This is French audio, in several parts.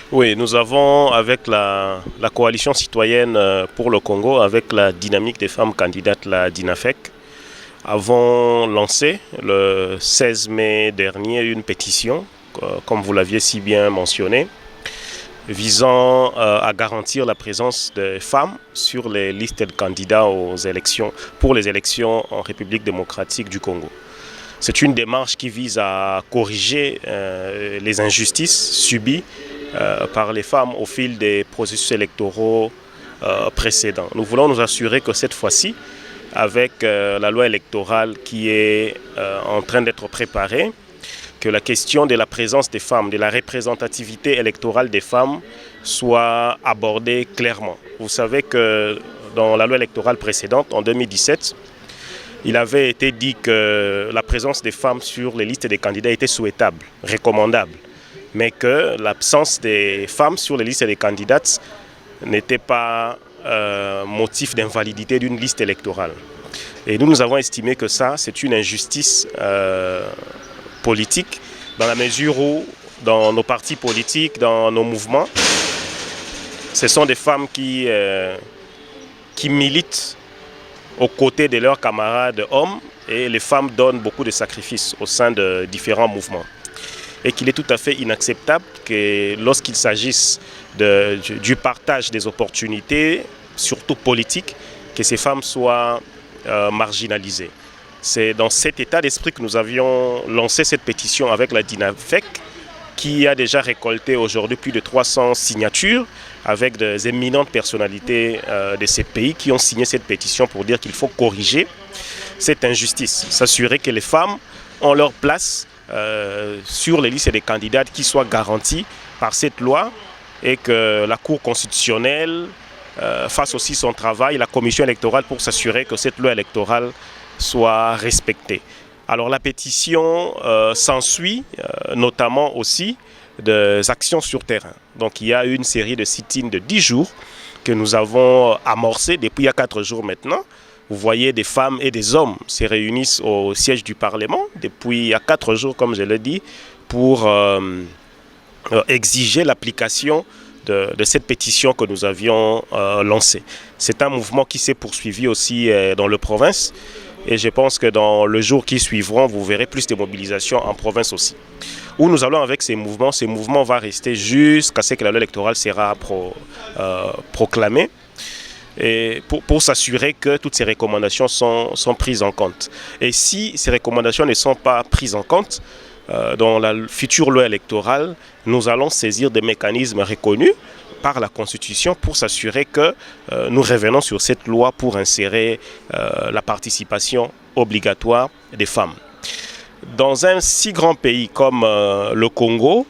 Oui, nous avons, avec la coalition citoyenne pour le Congo, avec la dynamique des femmes candidates, la DINAFEC, avons lancé le 16 mai dernier une pétition, comme vous l'aviez si bien mentionné, visant à garantir la présence des femmes sur les listes de candidats aux élections, pour les élections en République démocratique du Congo. C'est une démarche qui vise à corriger les injustices subies par les femmes au fil des processus électoraux précédents. Nous voulons nous assurer que cette fois-ci, avec la loi électorale qui est en train d'être préparée, que la question de la présence des femmes, de la représentativité électorale des femmes soit abordée clairement. Vous savez que dans la loi électorale précédente, en 2017, il avait été dit que la présence des femmes sur les listes des candidats était souhaitable, recommandable, mais que l'absence des femmes sur les listes des candidates n'était pas motif d'invalidité d'une liste électorale. Et nous avons estimé que ça, c'est une injustice politique, dans la mesure où, dans nos partis politiques, dans nos mouvements, ce sont des femmes qui militent aux côtés de leurs camarades hommes, et les femmes donnent beaucoup de sacrifices au sein de différents mouvements. Et qu'il est tout à fait inacceptable que lorsqu'il s'agisse du partage des opportunités, surtout politiques, que ces femmes soient marginalisées. C'est dans cet état d'esprit que nous avions lancé cette pétition avec la DINAFEC, qui a déjà récolté aujourd'hui plus de 300 signatures avec des éminentes personnalités de ces pays qui ont signé cette pétition pour dire qu'il faut corriger cette injustice, s'assurer que les femmes ont leur place sur les listes des candidats qui soient garanties par cette loi, et que la Cour constitutionnelle fasse aussi son travail, la commission électorale, pour s'assurer que cette loi électorale soit respectée. Alors la pétition s'ensuit notamment aussi des actions sur terrain. Donc il y a une série de sit-ins de 10 jours que nous avons amorcé depuis il y a 4 jours maintenant. Vous voyez, des femmes et des hommes se réunissent au siège du Parlement depuis il y a 4 jours, comme je l'ai dit, pour exiger l'application de cette pétition que nous avions lancée. C'est un mouvement qui s'est poursuivi aussi dans le province. Et je pense que dans les jours qui suivront, vous verrez plus de mobilisations en province aussi. Où nous allons avec ces mouvements vont rester jusqu'à ce que la loi électorale sera proclamée. Et pour s'assurer que toutes ces recommandations sont prises en compte. Et si ces recommandations ne sont pas prises en compte, dans la future loi électorale, nous allons saisir des mécanismes reconnus par la Constitution pour s'assurer que nous revenons sur cette loi pour insérer la participation obligatoire des femmes. Dans un si grand pays comme le Congo,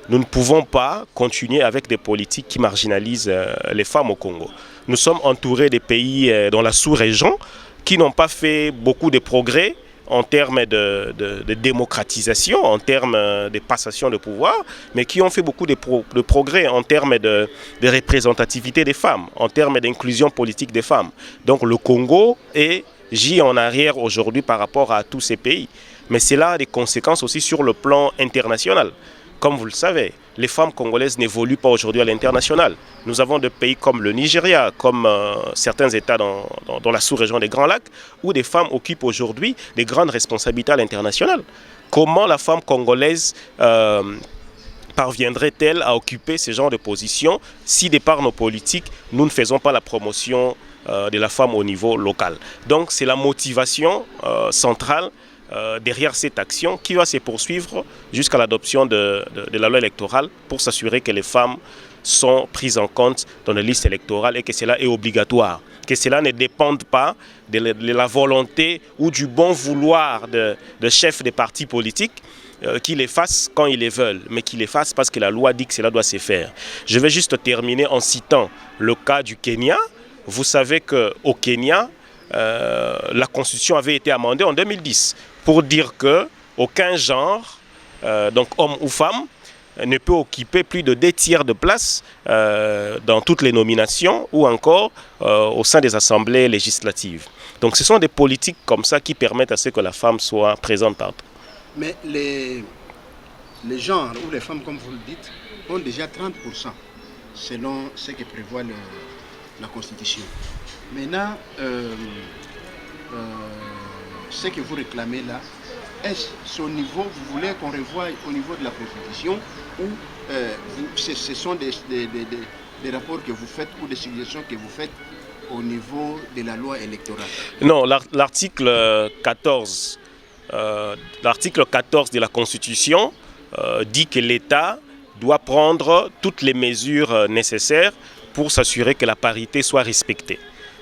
nous ne pouvons pas continuer avec des politiques qui marginalisent les femmes au Congo. Nous sommes entourés des pays dans la sous-région qui n'ont pas fait beaucoup de progrès en termes de démocratisation, en termes de passation de pouvoir, mais qui ont fait beaucoup de progrès en termes de représentativité des femmes, en termes d'inclusion politique des femmes. Donc le Congo gît en arrière aujourd'hui par rapport à tous ces pays. Mais cela a des conséquences aussi sur le plan international. Comme vous le savez, les femmes congolaises n'évoluent pas aujourd'hui à l'international. Nous avons des pays comme le Nigeria, comme certains États dans la sous-région des Grands Lacs, où des femmes occupent aujourd'hui des grandes responsabilités à l'international. Comment la femme congolaise parviendrait-elle à occuper ce genre de position si, de par nos politiques, nous ne faisons pas la promotion de la femme au niveau local? Donc c'est la motivation centrale derrière cette action qui va se poursuivre jusqu'à l'adoption de la loi électorale pour s'assurer que les femmes sont prises en compte dans les listes électorales et que cela est obligatoire, que cela ne dépende pas de la volonté ou du bon vouloir de chefs des partis politiques qui les fassent quand ils les veulent, mais qui les fassent parce que la loi dit que cela doit se faire. Je vais juste terminer en citant le cas du Kenya. Vous savez qu'au Kenya, la Constitution avait été amendée en 2010 pour dire qu'aucun genre, donc homme ou femme, ne peut occuper plus de 2/3 de place dans toutes les nominations ou encore au sein des assemblées législatives. Donc ce sont des politiques comme ça qui permettent à ce que la femme soit présente partout. Mais les genres ou les femmes, comme vous le dites, ont déjà 30% selon ce que prévoit la Constitution. Maintenant, ce que vous réclamez là, est-ce au niveau, vous voulez qu'on revoie au niveau de la Constitution ou ce sont des rapports que vous faites ou des suggestions que vous faites au niveau de la loi électorale? Non, l'article 14, de la Constitution dit que l'État doit prendre toutes les mesures nécessaires pour s'assurer que la parité soit respectée.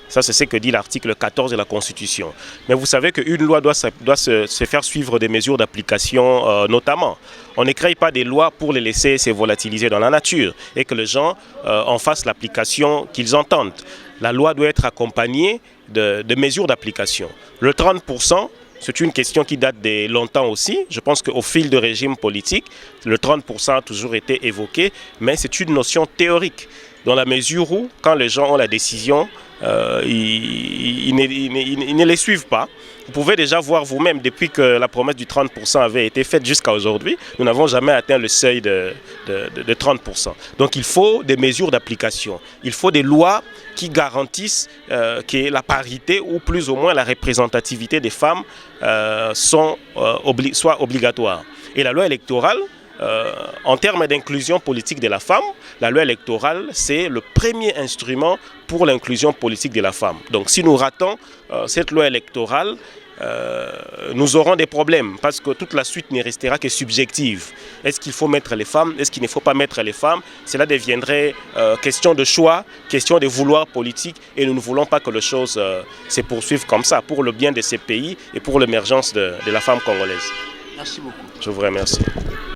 Ça, c'est ce que dit l'article 14 de la Constitution. Mais vous savez qu'une loi doit se faire suivre des mesures d'application notamment. On ne crée pas des lois pour les laisser se volatiliser dans la nature et que les gens en fassent l'application qu'ils entendent. La loi doit être accompagnée de mesures d'application. Le 30%, c'est une question qui date de longtemps aussi. Je pense qu'au fil de régime politique, le 30% a toujours été évoqué, mais c'est une notion théorique, dans la mesure où, quand les gens ont la décision, ils ne les suivent pas. Vous pouvez déjà voir vous-même, depuis que la promesse du 30% avait été faite jusqu'à aujourd'hui, nous n'avons jamais atteint le seuil de 30%. Donc il faut des mesures d'application. Il faut des lois qui garantissent que la parité ou plus ou moins la représentativité des femmes soit obligatoire. Et la loi électorale, en termes d'inclusion politique de la femme, la loi électorale, c'est le premier instrument pour l'inclusion politique de la femme. Donc si nous ratons cette loi électorale, nous aurons des problèmes parce que toute la suite ne restera que subjective. Est-ce qu'il faut mettre les femmes? Est-ce qu'il ne faut pas mettre les femmes? Cela deviendrait question de choix, question de vouloir politique et nous ne voulons pas que les choses se poursuivent comme ça pour le bien de ces pays et pour l'émergence de la femme congolaise. Merci beaucoup. Je vous remercie.